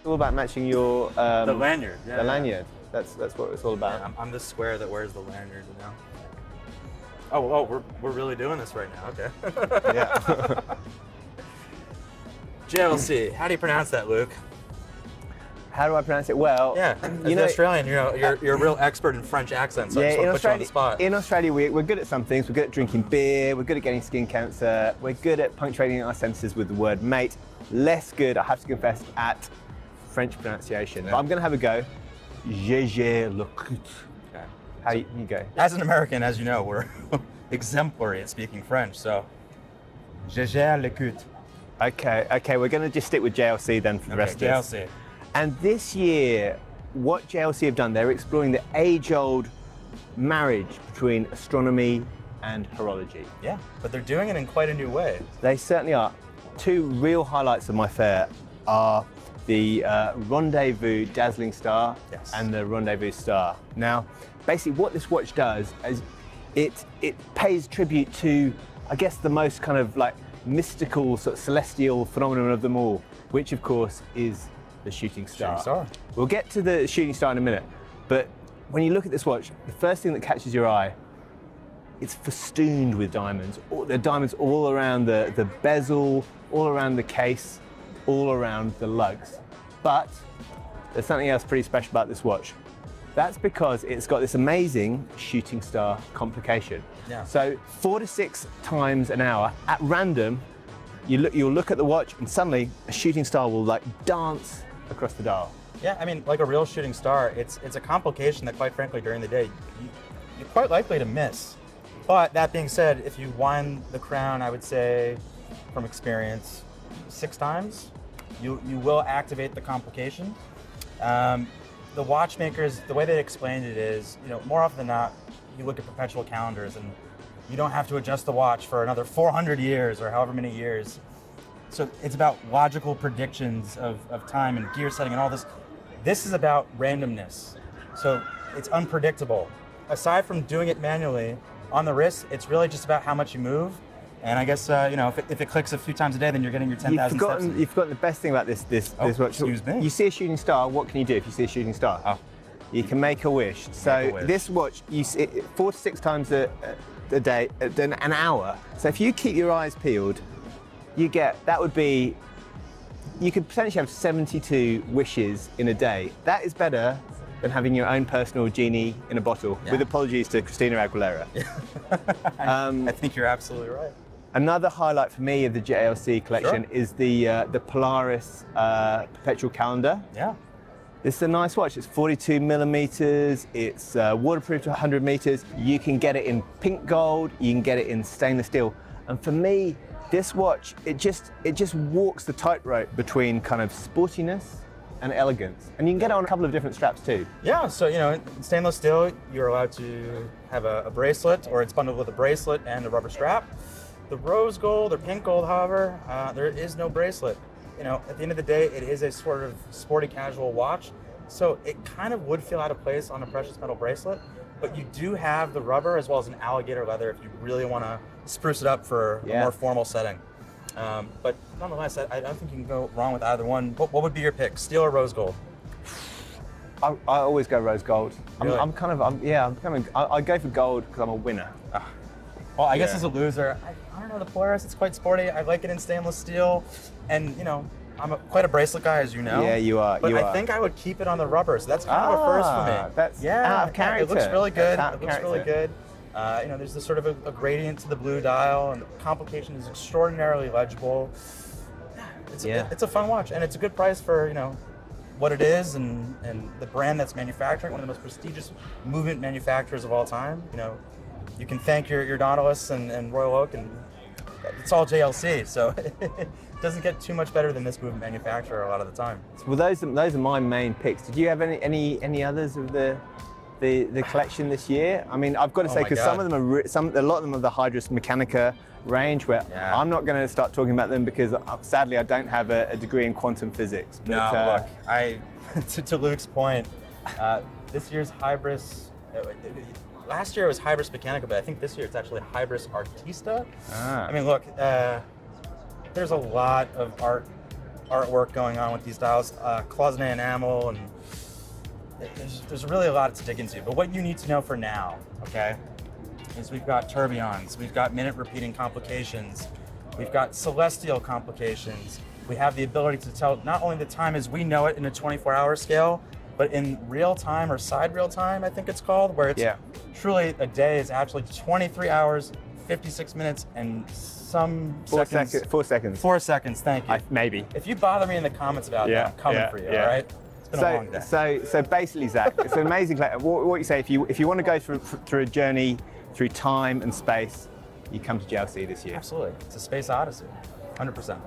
It's all about matching your The lanyard. Yeah, the lanyard. That's what it's all about. Yeah, I'm the square that wears the lanyard, you know. Oh, we're really doing this right now. Okay. Yeah. JLC. How do you pronounce that, Luke? How do I pronounce it? Well, Yeah, as an Australian, you're a real expert in French accents. So I just want to put you on the spot. In Australia, we're good at some things. We're good at drinking beer. We're good at getting skin cancer. We're good at punctuating our sentences with the word mate. Less good, I have to confess, at French pronunciation. Yeah. But I'm going to have a go. Jaeger-LeCoultre. Okay. How you go? As an American, as you know, we're exemplary at speaking French. So, Jaeger-LeCoultre. Okay, we're going to just stick with JLC then for the rest of this. JLC. And this year, what JLC have done, they're exploring the age-old marriage between astronomy and horology. Yeah, but they're doing it in quite a new way. They certainly are. Two real highlights of my fair are the Rendezvous Dazzling Star and the Rendezvous Star. Now, basically what this watch does is it pays tribute to, I guess, the most kind of like mystical sort of celestial phenomenon of them all, which of course is the shooting star. We'll get to the shooting star in a minute, but when you look at this watch, the first thing that catches your eye, it's festooned with diamonds. There are diamonds all around the bezel, all around the case, all around the lugs. But there's something else pretty special about this watch. That's because it's got this amazing shooting star complication. Yeah. So 4 to 6 times an hour at random, you'll look at the watch and suddenly a shooting star will like dance across the dial. Yeah, I mean, like a real shooting star, it's a complication that, quite frankly, during the day, you're quite likely to miss. But that being said, if you wind the crown, I would say, from experience, 6 times, you will activate the complication. The watchmakers, the way they explained it is, more often than not, you look at perpetual calendars and you don't have to adjust the watch for another 400 years or however many years. So it's about logical predictions of time and gear setting and all this. This is about randomness. So it's unpredictable. Aside from doing it manually, on the wrist, it's really just about how much you move. And I guess, if it clicks a few times a day, then you're getting your 10,000 steps. You've forgotten the best thing about this watch. Excuse me. You see a shooting star, what can you do if you see a shooting star? Oh. You can make a wish. This watch, you see it 4 to 6 times a day, an hour. So if you keep your eyes peeled, you could potentially have 72 wishes in a day. That is better than having your own personal genie in a bottle, with apologies to Christina Aguilera. I think you're absolutely right. Another highlight for me of the JLC collection is the Polaris Perpetual Calendar. Yeah. This is a nice watch. It's 42 millimeters. It's waterproof to 100 meters. You can get it in pink gold. You can get it in stainless steel. And for me, this watch, it just walks the tightrope between kind of sportiness and elegance. And you can get it on a couple of different straps too. Yeah, so in stainless steel, you're allowed to have a bracelet, or it's bundled with a bracelet and a rubber strap. The rose gold or pink gold, however, there is no bracelet. At the end of the day, it is a sort of sporty casual watch, so it kind of would feel out of place on a precious metal bracelet, but you do have the rubber as well as an alligator leather if you really want to spruce it up for a more formal setting. But nonetheless, I don't think you can go wrong with either one. What would be your pick, steel or rose gold? I always go rose gold. Really? I go for gold because I'm a winner. Well, I guess as a loser, I don't know, the Polaris, it's quite sporty. I like it in stainless steel. And, I'm quite a bracelet guy, as you know. Yeah, you are. But I think I would keep it on the rubber. So that's kind of a first for me. That's out of character. It looks really good. It looks really good. There's this sort of a gradient to the blue dial, and the complication is extraordinarily legible. It's a fun watch, and it's a good price for, what it is and the brand that's manufacturing, one of the most prestigious movement manufacturers of all time. You can thank your Nautilus and Royal Oak, and it's all JLC, so it doesn't get too much better than this movement manufacturer a lot of the time. Well, those are my main picks. Did you have any others of the collection this year? I mean, I've got to say, because some of them are a lot of them are the Hydrus Mechanica range, where I'm not going to start talking about them because sadly I don't have a degree in quantum physics. But, look, to Luke's point, this year's Hybris. Last year it was Hybris Mechanica, but I think this year it's actually Hybris Artista. I mean, look, there's a lot of art artwork going on with these dials, cloisonné enamel, and there's really a lot to dig into. But what you need to know for now, okay, is we've got tourbillons, we've got minute repeating complications, we've got celestial complications. We have the ability to tell not only the time as we know it in a 24-hour scale, but in real time or side real time, I think it's called, where it's truly a day is actually 23 hours, 56 minutes, and some 4 seconds. 4 seconds. 4 seconds, thank you. Maybe. If you bother me in the comments about that, I'm coming for you, all right? It's been a long day. So basically, Zach, it's an amazing. What you say, if you want to go through a journey through time and space, you come to JLC this year. Absolutely. It's a space odyssey, 100%.